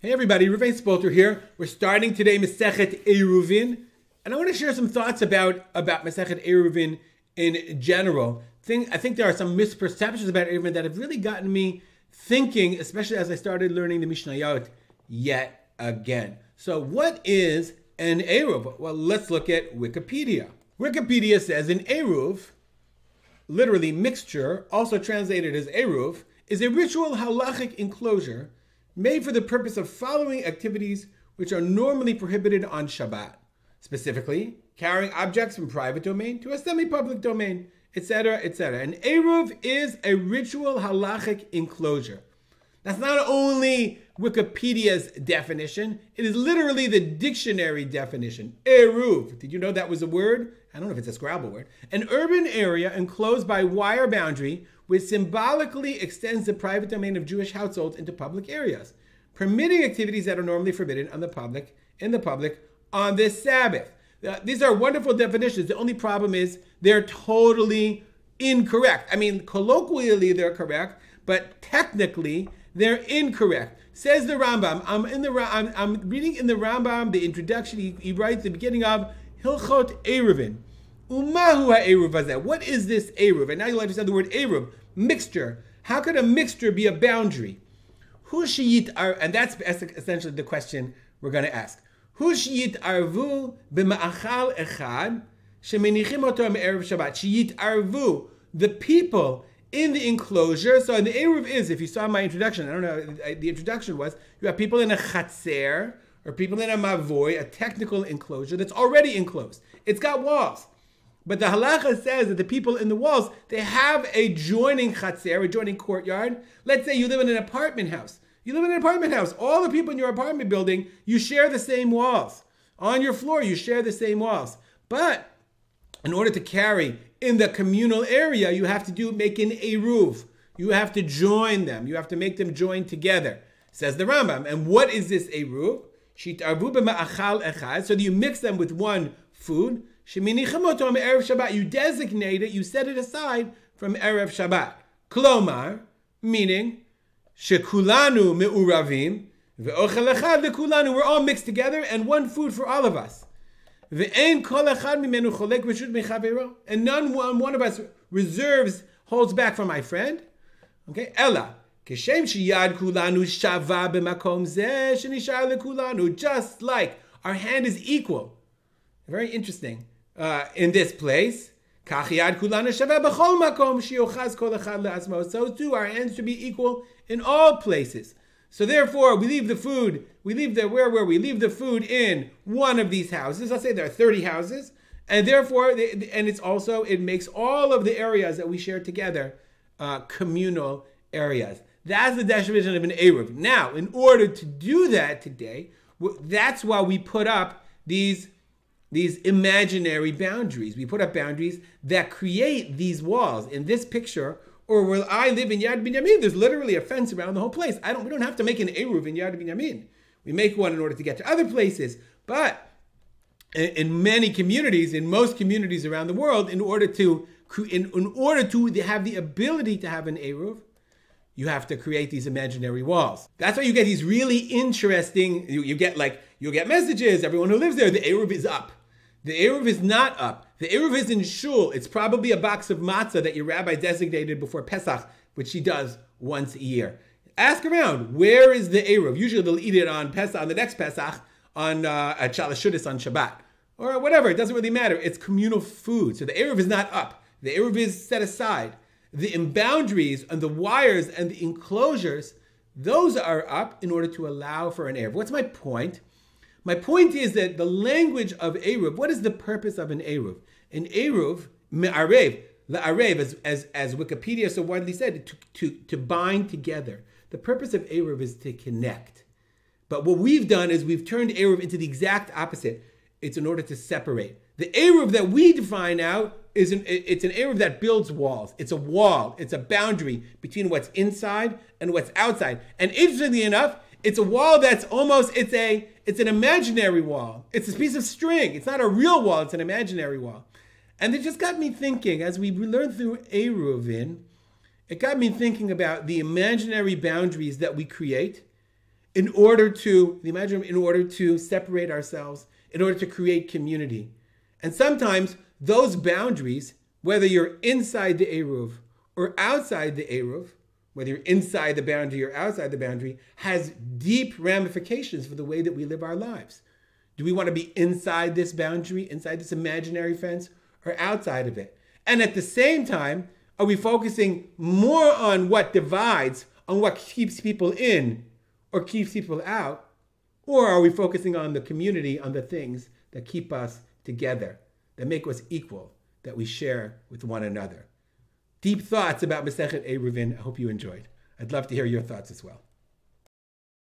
Hey everybody, Reuven Spolter here. We're starting today Masechet Eruvin, and I want to share some thoughts about Masechet Eruvin in general. I think there are some misperceptions about Eruvin that have really gotten me thinking, especially as I started learning the Mishnah yet again. So what is an Eruv? Well, let's look at Wikipedia. Wikipedia says an Eruv, literally mixture, also translated as Eruv, is a ritual halachic enclosure made for the purpose of following activities which are normally prohibited on Shabbat, specifically carrying objects from private domain to a semi-public domain, etc., etc. An Eruv is a ritual halachic enclosure. That's not only Wikipedia's definition, it is literally the dictionary definition. Eruv. Did you know that was a word? I don't know if it's a Scrabble word. An urban area enclosed by wire boundary which symbolically extends the private domain of Jewish households into public areas, permitting activities that are normally forbidden in the public on this Sabbath. These are wonderful definitions. The only problem is they're totally incorrect. I mean, colloquially they're correct, but technically they're incorrect. Says the Rambam. I'm reading in the Rambam the introduction. He writes at the beginning of Hilchot Eruvin. Umahu ha'eruv hazeh. What is this Eruv? And now you'll understand the word Eruv, mixture. How could a mixture be a boundary? And that's essentially the question we're going to ask. Hu sheyit arvu b'ma'achal echad shemenichim oto me'erev Shabbat. Sheyit arvu, the people in the enclosure. So the Eruv is, if you saw my introduction, I don't know, the introduction was, you have people in a chatzer, or people in a mavoy, a technical enclosure that's already enclosed. It's got walls. But the halacha says that the people in the walls, they have a joining chatzer, a joining courtyard. Let's say you live in an apartment house. You live in an apartment house. All the people in your apartment building, you share the same walls. On your floor, you share the same walls. But in order to carry in the communal area, you have to make an Eruv. You have to join them. You have to make them join together, says the Rambam. And what is this Eruv? So that you mix them with one food. You designate it, you set it aside from Erev Shabbat. Klomar, meaning, shekulanu me'uravim, ve'ochel echad lekulanu, we're all mixed together, and one food for all of us. Ve'ein kol echad mimenu cholek reshut mechavero, and none one of us holds back from my friend. Okay, Ella, keshem sheyad kulanu shava b'makom zeh shenishar lekulanu, just like our hand is equal. Very interesting. In this place, so too our hands should be equal in all places. So therefore, we leave the food in one of these houses. Let's say there are 30 houses, and therefore, it makes all of the areas that we share together communal areas. That's the definition of an Eruv. Now, in order to do that today, that's why we put up these imaginary boundaries. We put up boundaries that create these walls. In this picture, or where I live in Yad Binyamin, there's literally a fence around the whole place. We don't have to make an Eruv in Yad Binyamin. We make one in order to get to other places. But in many communities, in most communities around the world, in order to have the ability to have an Eruv, you have to create these imaginary walls. That's why you get these really interesting, you'll get messages, everyone who lives there, the Eruv is up. The Eruv is not up. The Eruv is in shul. It's probably a box of matzah that your rabbi designated before Pesach, which he does once a year. Ask around, where is the Eruv? Usually they'll eat it on Pesach, on the next Pesach, at Shalashudis on Shabbat. Or whatever, it doesn't really matter. It's communal food. So the Eruv is not up. The Eruv is set aside. The boundaries and the wires and the enclosures, those are up in order to allow for an Eruv. What's my point? My point is that the language of Eruv, what is the purpose of an Eruv? An Eruv, me'arev, la'arev, as Wikipedia so widely said, to bind together. The purpose of Eruv is to connect. But what we've done is we've turned Eruv into the exact opposite. It's in order to separate. The Eruv that we define out it's an Eruv that builds walls. It's a wall. It's a boundary between what's inside and what's outside. And interestingly enough, it's a wall that's it's an imaginary wall. It's a piece of string. It's not a real wall. It's an imaginary wall. And it just got me thinking, as we learned through Eruvin, it got me thinking about the imaginary boundaries that we create in order to separate ourselves, in order to create community. And sometimes those boundaries, whether you're inside the Eruv or outside the Eruv, whether you're inside the boundary or outside the boundary, has deep ramifications for the way that we live our lives. Do we want to be inside this boundary, inside this imaginary fence, or outside of it? And at the same time, are we focusing more on what divides, on what keeps people in or keeps people out? Or are we focusing on the community, on the things that keep us together, that make us equal, that we share with one another? Deep thoughts about Masechet Eruvin. I hope you enjoyed. I'd love to hear your thoughts as well.